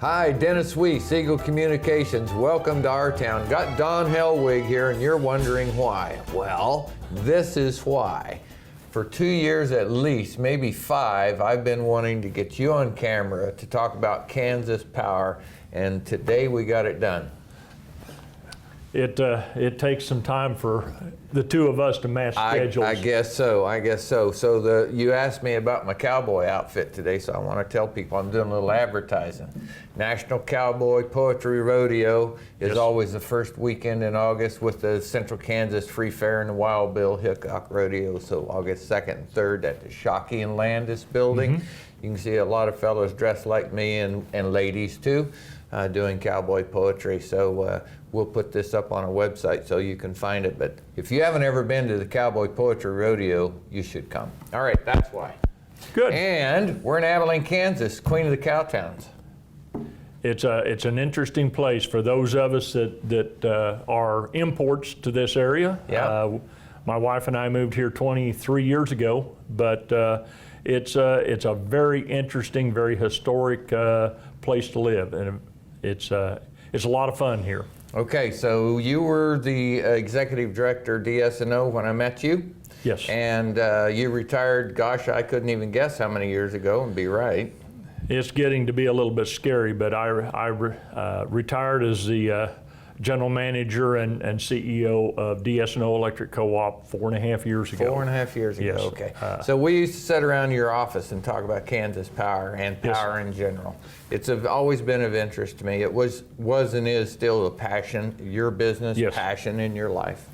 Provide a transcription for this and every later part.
Hi, Dennis Weiss, Eagle Communications. Welcome to our town. Got Don Helwig here, and you're wondering why. Well, this is why. For 2 years at least, maybe 5, I've been wanting to get you on camera to talk about Kansas Power, and today we got it done. It takes some time for the two of us to match schedules. I guess so. So you asked me about my cowboy outfit today, so I want to tell people I'm doing a little advertising. National Cowboy Poetry Rodeo is always the first weekend in August with the Central Kansas Free Fair and the Wild Bill Hickok Rodeo. So August 2nd and 3rd at the Shockey and Landis building. You can see a lot of fellows dressed like me and ladies too. Doing cowboy poetry. So we'll put this up on a website so you can find it. But if you haven't ever been to the Cowboy Poetry Rodeo, you should come. All right, that's why. Good. And we're in Abilene, Kansas, Queen of the Cowtowns. It's an interesting place for those of us that are imports to this area. Yeah. My wife and I moved here 23 years ago, but it's a very interesting, very historic place to live, and it's a lot of fun here. Okay, so you were the executive director DS&O when I met you. Yes. And you retired, gosh, I couldn't even guess how many years ago, and be right. It's getting to be a little bit scary, but I retired as the general manager and CEO of DS&O Electric Co-op 4.5 years ago. 4.5 years ago, Yes. okay. So we used to sit around your office and talk about Kansas Power and power in general. It's always been of interest to me. It was and is still a passion, your business, passion in your life.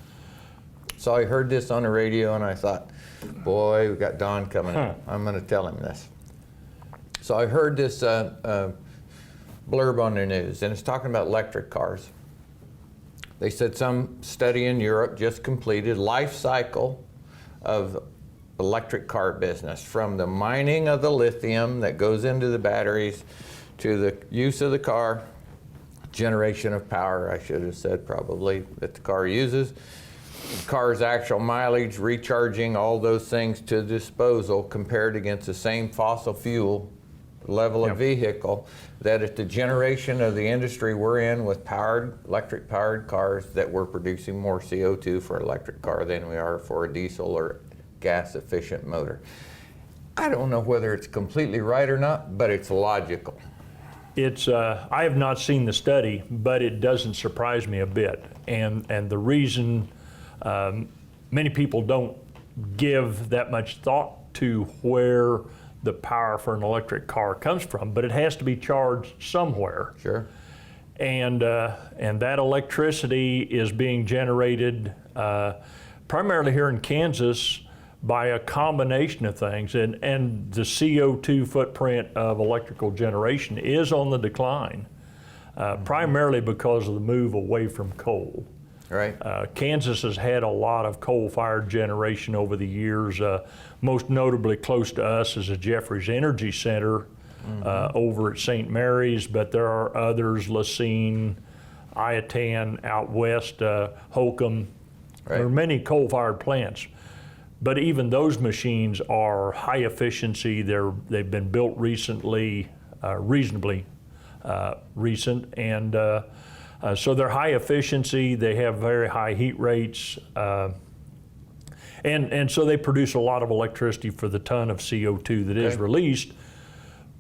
So I heard this on the radio and I thought, boy, we got Don coming in. I'm going to tell him this. So I heard this blurb on the news, and it's talking about electric cars. They said some study in Europe just completed life cycle of electric car business, from the mining of the lithium that goes into the batteries to the use of the car, generation of power, I should have said probably, that the car uses, the car's actual mileage, recharging, all those things to disposal compared against the same fossil fuel level of vehicle, that at the generation of the industry we're in with electric powered cars, that we're producing more CO2 for an electric car than we are for a diesel or gas efficient motor. I don't know whether it's completely right or not, but it's logical. I have not seen the study, but it doesn't surprise me a bit. And the reason many people don't give that much thought to where the power for an electric car comes from, but it has to be charged somewhere. Sure. And that electricity is being generated primarily here in Kansas by a combination of things, and the CO2 footprint of electrical generation is on the decline, primarily because of the move away from coal. Right. Kansas has had a lot of coal-fired generation over the years. Most notably close to us is the Jeffries Energy Center over at St. Mary's, but there are others, Lacine, Iatan, out west, Holcomb. Right. There are many coal-fired plants, but even those machines are high efficiency. They've been built recently, reasonably recent, and so they're high efficiency, they have very high heat rates, and so they produce a lot of electricity for the ton of CO2 that is released.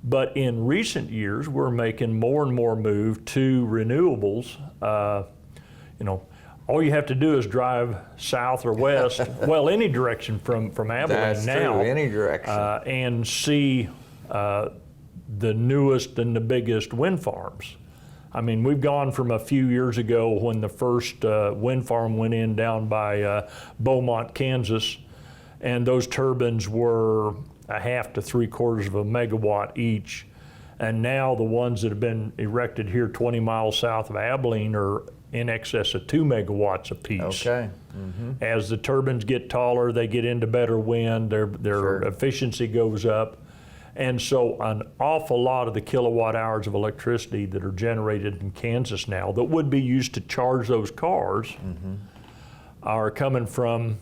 But in recent years, we're making more and more move to renewables. All you have to do is drive south or west, well, any direction from Abilene. That's now, true, any direction. And see the newest and the biggest wind farms. I mean, we've gone from a few years ago when the first wind farm went in down by Beaumont, Kansas, and those turbines were 1/2 to 3/4 of a megawatt each. And now the ones that have been erected here 20 miles south of Abilene are in excess of 2 megawatts apiece. Okay. As the turbines get taller, they get into better wind, their efficiency goes up. And so an awful lot of the kilowatt hours of electricity that are generated in Kansas now that would be used to charge those cars are coming from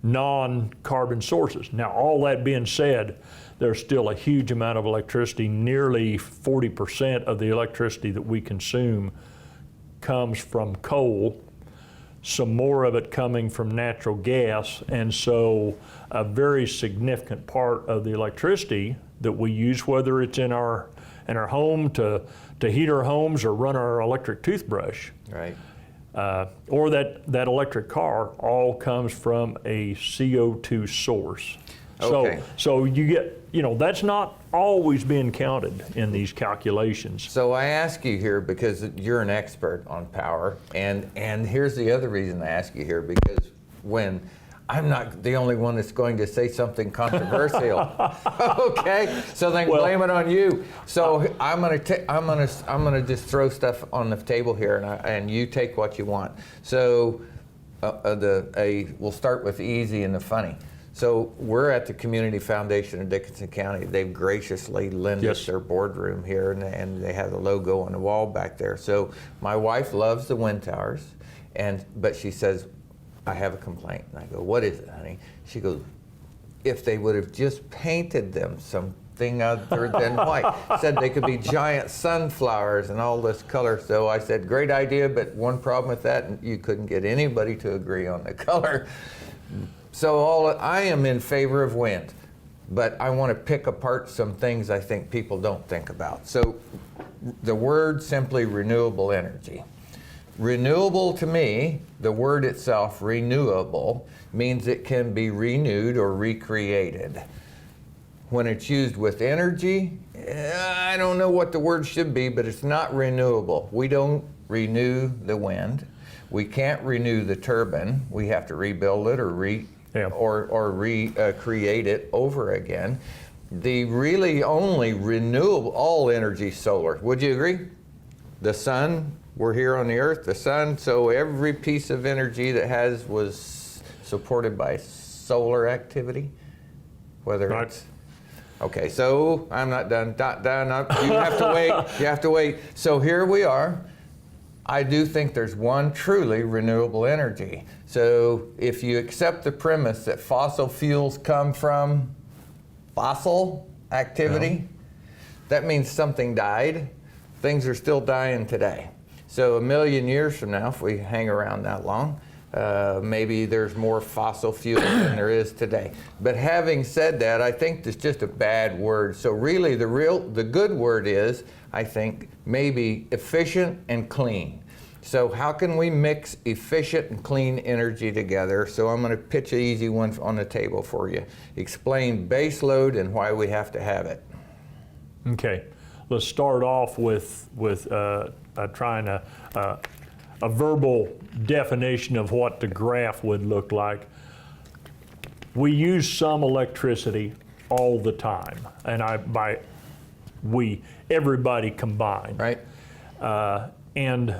non-carbon sources. Now, all that being said, there's still a huge amount of electricity. Nearly 40% of the electricity that we consume comes from coal, some more of it coming from natural gas, and so a very significant part of the electricity that we use, whether it's in our home to heat our homes or run our electric toothbrush, Right. or that electric car, all comes from a CO2 source. Okay. So you get, that's not always being counted in these calculations. So I ask you here because you're an expert on power, and here's the other reason I ask you here, because when I'm not the only one that's going to say something controversial. Okay, so then blame it on you. So I'm gonna just throw stuff on the table here, and you take what you want. So we'll start with the easy and the funny. So we're at the Community Foundation of Dickinson County. They've graciously lent us their boardroom here, and they have the logo on the wall back there. So my wife loves the wind towers, but she says, I have a complaint. And I go, what is it, honey? She goes, if they would have just painted them something other than white. Said they could be giant sunflowers and all this color. So I said, great idea, but one problem with that, you couldn't get anybody to agree on the color. So I am in favor of wind, but I want to pick apart some things I think people don't think about. So the word simply renewable energy. Renewable to me, the word itself, renewable, means it can be renewed or recreated. When it's used with energy, I don't know what the word should be, but it's not renewable. We don't renew the wind. We can't renew the turbine. We have to rebuild it or recreate it over again. The really only renewable, all energy solar. Would you agree? The sun, we're here on the earth, the sun, so every piece of energy that was supported by solar activity, whether it's, okay, so I'm not done, you have to wait, So here we are. I do think there's one truly renewable energy. So if you accept the premise that fossil fuels come from fossil activity, that means something died. Things are still dying today. So 1 million years from now, if we hang around that long, maybe there's more fossil fuel than there is today. But having said that, I think that's just a bad word. So really the good word is, I think, maybe efficient and clean. So how can we mix efficient and clean energy together? So I'm going to pitch an easy one on the table for you. Explain base load and why we have to have it. Okay, let's start off with trying a verbal definition of what the graph would look like. We use some electricity all the time, and everybody combined. Right. And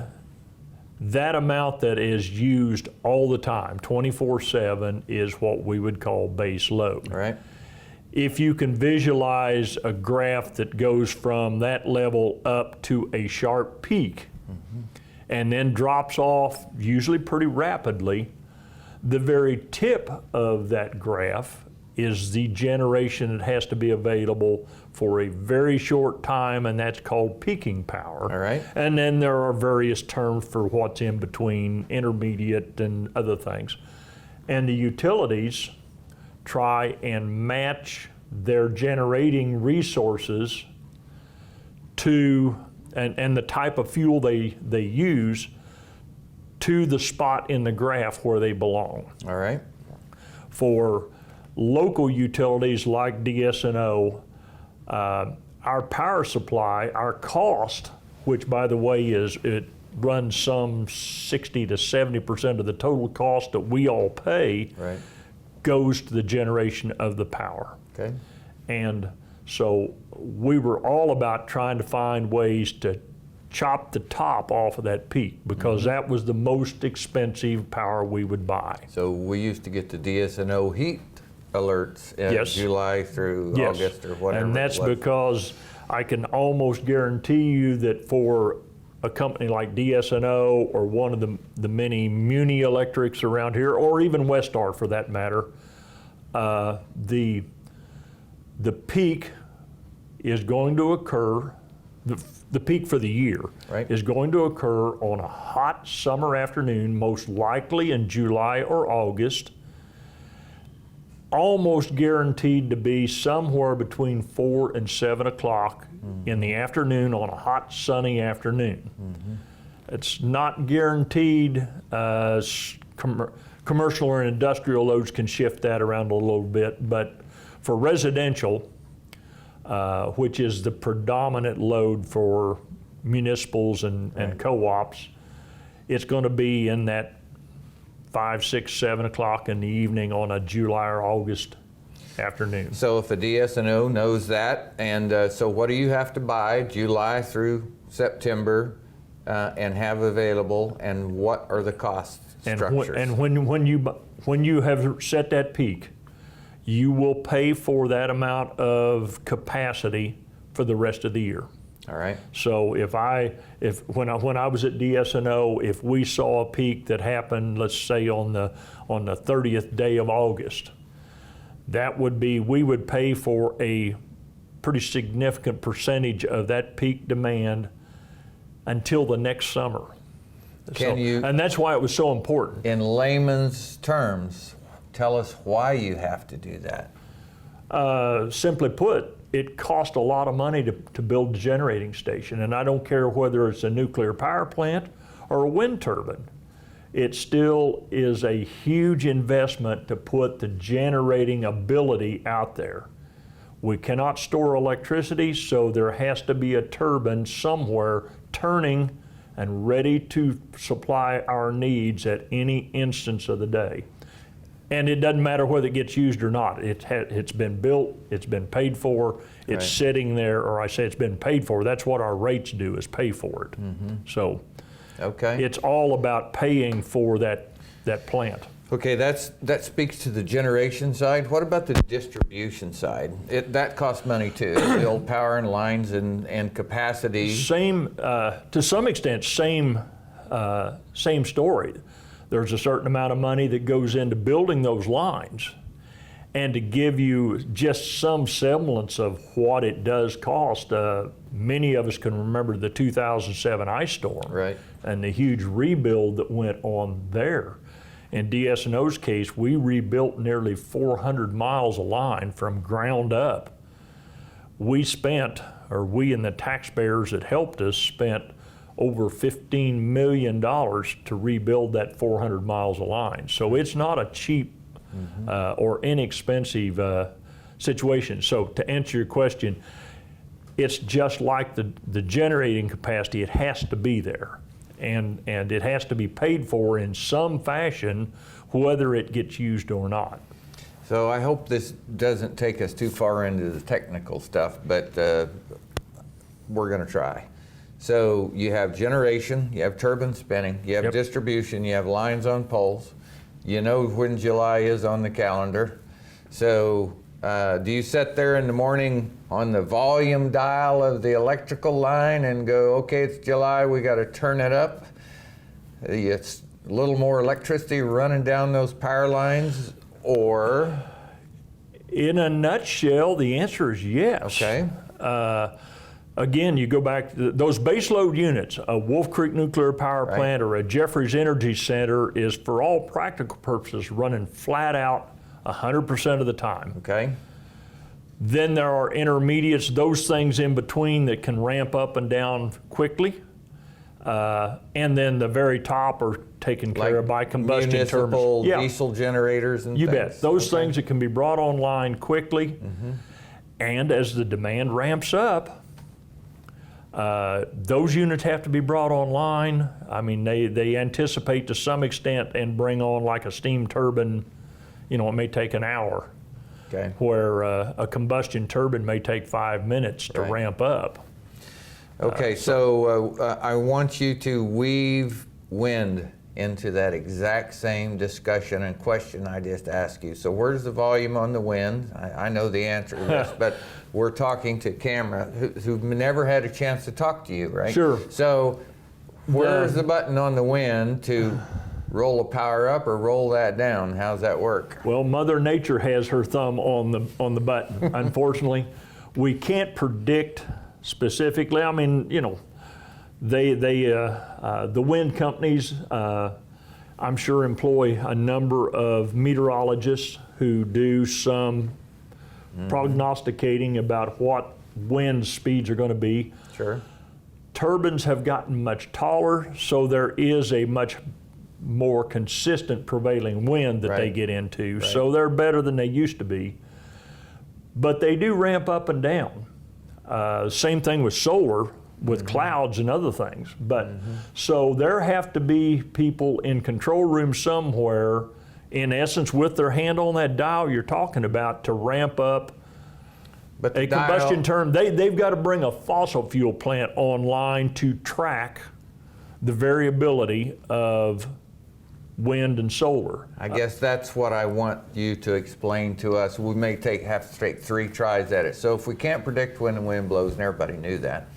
that amount that is used all the time, 24/7, is what we would call base load. Right. If you can visualize a graph that goes from that level up to a sharp peak, and then drops off usually pretty rapidly, the very tip of that graph is the generation that has to be available for a very short time, and that's called peaking power. All right. And then there are various terms for what's in between, intermediate and other things. And the utilities try and match their generating resources to, and the type of fuel they use, to the spot in the graph where they belong. All right. For local utilities like DS&O, our power supply, our cost, which by the way it runs some 60 to 70% of the total cost that we all pay, Right. goes to the generation of the power. Okay. And so we were all about trying to find ways to chop the top off of that peak, because that was the most expensive power we would buy. So we used to get the DS&O heat alerts in July through August or whatever. And that's because I can almost guarantee you that for a company like DS&O or one of the many Muni Electrics around here, or even Westar for that matter, the peak is going to occur, the peak for the year is going to occur on a hot summer afternoon, most likely in July or August, almost guaranteed to be somewhere between 4 and 7 o'clock in the afternoon on a hot sunny afternoon. It's not guaranteed. Commercial or industrial loads can shift that around a little bit, but for residential, which is the predominant load for municipals and co-ops, it's going to be in that 5, 6, 7 o'clock in the evening on a July or August afternoon. So if a DS&O knows that, and so what do you have to buy July through September and have available, and what are the cost structures? And when you have set that peak, you will pay for that amount of capacity for the rest of the year. All right. So when I was at DS&O, if we saw a peak that happened, let's say on the 30th day of August, that would be, we would pay for a pretty significant percentage of that peak demand until the next summer. And that's why it was so important. In layman's terms, tell us why you have to do that. Simply put, it costs a lot of money to build a generating station, and I don't care whether it's a nuclear power plant or a wind turbine. It still is a huge investment to put the generating ability out there. We cannot store electricity, so there has to be a turbine somewhere turning and ready to supply our needs at any instance of the day. And it doesn't matter whether it gets used or not. It's been built, it's been paid for, it's sitting there, or I say it's been paid for. That's what our rates do, is pay for it. So it's all about paying for that plant. Okay, that speaks to the generation side. What about the distribution side? That costs money too. Build power and lines and capacity. Same, to some extent, same story. There's a certain amount of money that goes into building those lines. And to give you just some semblance of what it does cost, many of us can remember the 2007 ice storm and the huge rebuild that went on there. In DS&O's case, we rebuilt nearly 400 miles of line from ground up. We and the taxpayers that helped us spent over $15 million to rebuild that 400 miles of line. So it's not a cheap or inexpensive situation. So to answer your question, it's just like the generating capacity. It has to be there. And it has to be paid for in some fashion, whether it gets used or not. So I hope this doesn't take us too far into the technical stuff, but we're going to try. So you have generation, you have turbine spinning, you have distribution, you have lines on poles. You know when July is on the calendar. So do you sit there in the morning on the volume dial of the electrical line and go, okay, it's July, we got to turn it up? It's a little more electricity running down those power lines, or? In a nutshell, the answer is yes. Okay. Again, you go back to those baseload units. A Wolf Creek Nuclear Power Plant or a Jeffries Energy Center is, for all practical purposes, running flat out 100% of the time. Okay. Then there are intermediates, those things in between that can ramp up and down quickly. And then the very top are taken care of by combustion municipal turbines. Diesel generators and you things. bet. Those things that can be brought online quickly. And as the demand ramps up, those units have to be brought online. I mean, they anticipate to some extent and bring on like a steam turbine. You know, it may take an hour. Okay. Where a combustion turbine may take 5 minutes to ramp up. Okay, so I want you to weave wind into that exact same discussion and question I just asked you. So where's the volume on the wind? I know the answer to this, but we're talking to camera who've never had a chance to talk to you, right? Sure. So Where's the button on the wind to roll the power up or roll that down? How's that work? Well, Mother Nature has her thumb on the button. Unfortunately, we can't predict specifically. I mean, you know, the wind companies, I'm sure, employ a number of meteorologists who do some prognosticating about what wind speeds are going to be. Sure. Turbines have gotten much taller, so there is a much more consistent prevailing wind that they get into. Right. So they're better than they used to be. But they do ramp up and down. Same thing with solar, with clouds and other things. But so there have to be people in control rooms somewhere, in essence, with their hand on that dial you're talking about, to ramp up But a combustion term. They've got to bring a fossil fuel plant online to track the variability of wind and solar. I guess that's what I want you to explain to us. We may have to take 3 tries at it. So if we can't predict when the wind blows, and everybody knew that,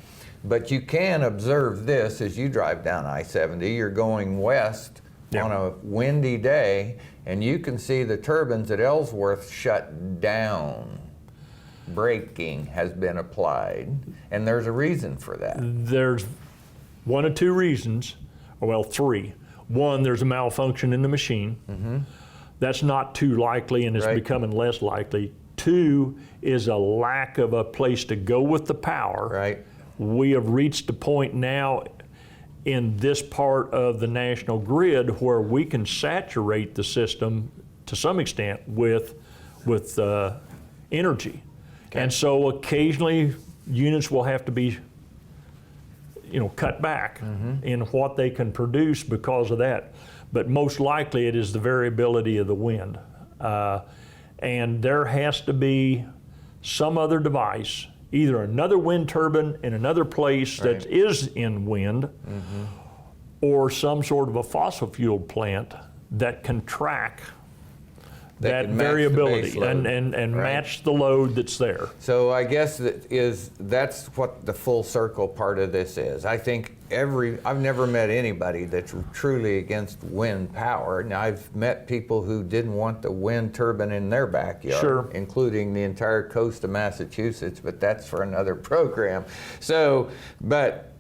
but you can observe this as you drive down I-70. You're going west on a windy day, and you can see the turbines at Ellsworth shut down. Braking has been applied, and there's a reason for that. There's 1 or 2 reasons, or well, 3. 1, there's a malfunction in the machine. That's not too likely, and it's becoming less likely. 2 is a lack of a place to go with the power. Right. We have reached a point now in this part of the national grid where we can saturate the system to some extent with energy. Okay. And so occasionally units will have to be, you know, cut back in what they can produce because of that. But most likely it is the variability of the wind. And there has to be some other device, either another wind turbine in another place that is in wind, or some sort of a fossil fuel plant that can track that variability and match the load that's there. So I guess that's what the full circle part of this is. I think I've never met anybody that's truly against wind power. Now, I've met people who didn't want the wind turbine in their backyard, including the entire coast of Massachusetts, but that's for another program. So, but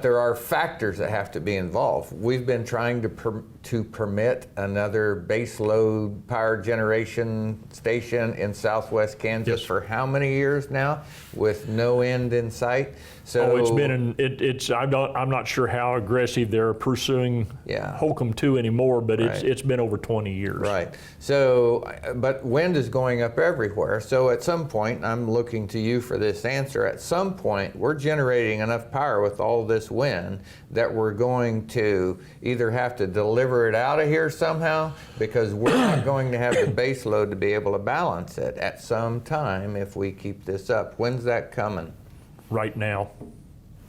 there are factors that have to be involved. We've been trying to permit another baseload power generation station in southwest Kansas for how many years now, with no end in sight? So it's been I'm not sure how aggressive they're pursuing Holcomb 2 anymore, but it's been over 20 years. Right. So, but wind is going up everywhere. So at some point, I'm looking to you for this answer. At some point, we're generating enough power with all this wind that we're going to either have to deliver it out of here somehow, because we're not going to have the base load to be able to balance it at some time if we keep this up. When's that coming? Right now.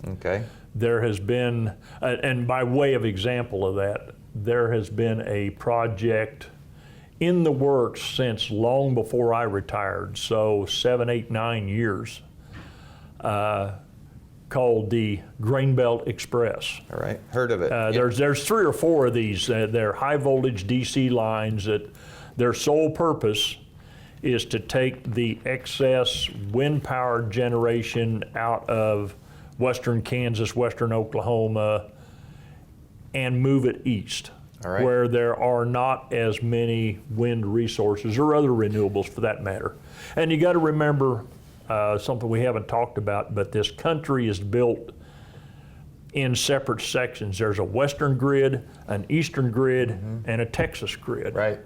Okay. There has been, and by way of example of that, there has been a project in the works since long before I retired, so 7, 8, 9 years, called the Grain Belt Express. All right, heard of it. There's 3 or 4 of these. They're high voltage DC lines that their sole purpose is to take the excess wind power generation out of western Kansas, western Oklahoma, and move it east, where there are not as many wind resources or other renewables for that matter. And you got to remember something we haven't talked about, but this country is built in separate sections. There's a western grid, an eastern grid, and a Texas grid. Right.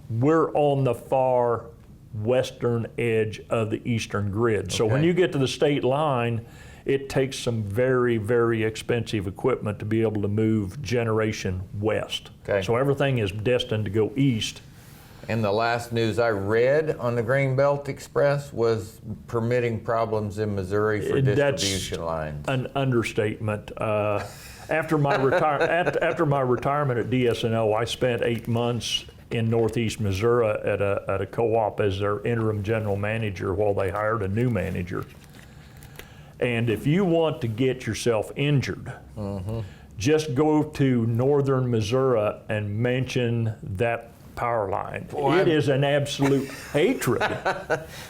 We're on the far western edge of the eastern grid. So when you get to the state line, it takes some very, very expensive equipment to be able to move generation west. Okay. So everything is destined to go east. And the last news I read on the Grain Belt Express was permitting problems in Missouri for distribution lines. That's an understatement. After my retirement at DS&O, I spent 8 months in northeast Missouri at a co-op as their interim general manager while they hired a new manager. And if you want to get yourself injured, just go to northern Missouri and mention that power line. It is an absolute hatred.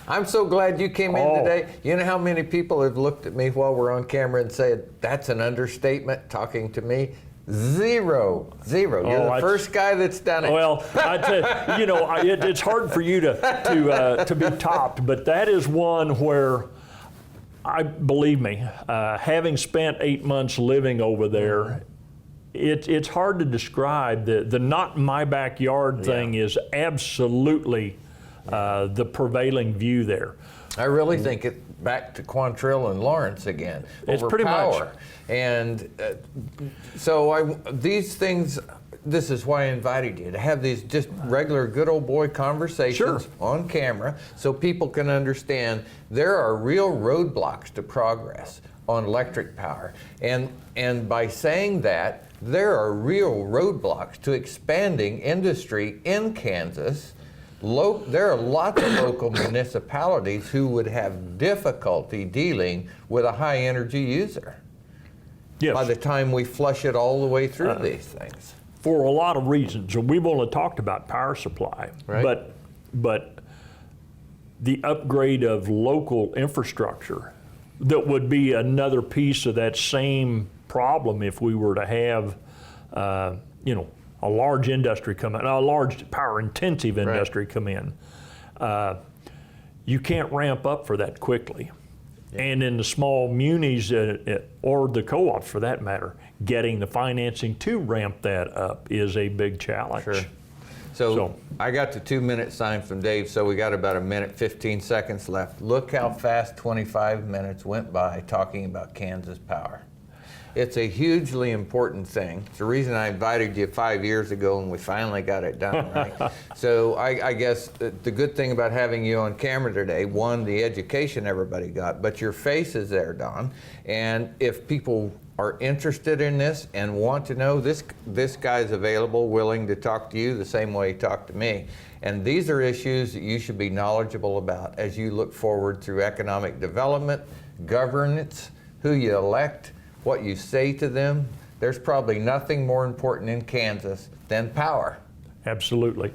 I'm so glad you came in today. You know how many people have looked at me while we're on camera and said, that's an understatement talking to me? Zero. You're the first guy that's done it. Well, I tell you, it's hard for you to be topped, but that is one where, believe me, having spent 8 months living over there, it's hard to describe. The not in my backyard thing is absolutely the prevailing view there. I really think it's back to Quantrill and Lawrence again. It's over pretty power. much. And these things, this is why I invited you, to have these just regular good old boy conversations on camera so people can understand there are real roadblocks to progress on electric power. And by saying that, there are real roadblocks to expanding industry in Kansas. There are lots of local municipalities who would have difficulty dealing with a high energy user by the time we flush it all the way through these things. For a lot of reasons, and we've only talked about power supply, but the upgrade of local infrastructure, that would be another piece of that same problem if we were to have, a large industry come in, a large power-intensive industry come in. You can't ramp up for that quickly. And in the small munis, or the co-ops for that matter, getting the financing to ramp that up is a big challenge. Sure. So I got the 2-minute sign from Dave, so we got about 1:15 left. Look how fast 25 minutes went by talking about Kansas Power. It's a hugely important thing. It's the reason I invited you 5 years ago and we finally got it done, right? So I guess the good thing about having you on camera today, one, the education everybody got, but your face is there, Don. And if people are interested in this and want to know, this guy's available, willing to talk to you the same way he talked to me. And these are issues that you should be knowledgeable about as you look forward through economic development, governance, who you elect, what you say to them. There's probably nothing more important in Kansas than power. Absolutely.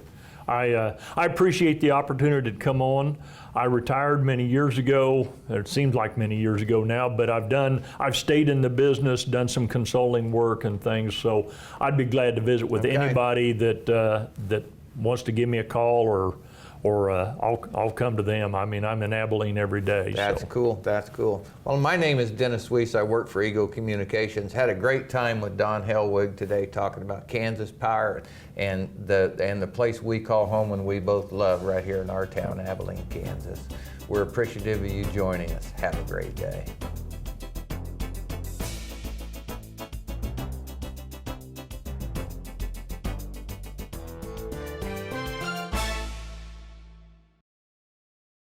I appreciate the opportunity to come on. I retired many years ago. It seems like many years ago now, but I've stayed in the business, done some consulting work and things. So I'd be glad to visit with anybody that wants to give me a call, or I'll come to them. I mean, I'm in Abilene every day. That's cool. That's cool. Well, my name is Dennis Weiss. I work for Eagle Communications. Had a great time with Don Hellwig today talking about Kansas Power and the place we call home and we both love right here in our town, Abilene, Kansas. We're appreciative of you joining us. Have a great day.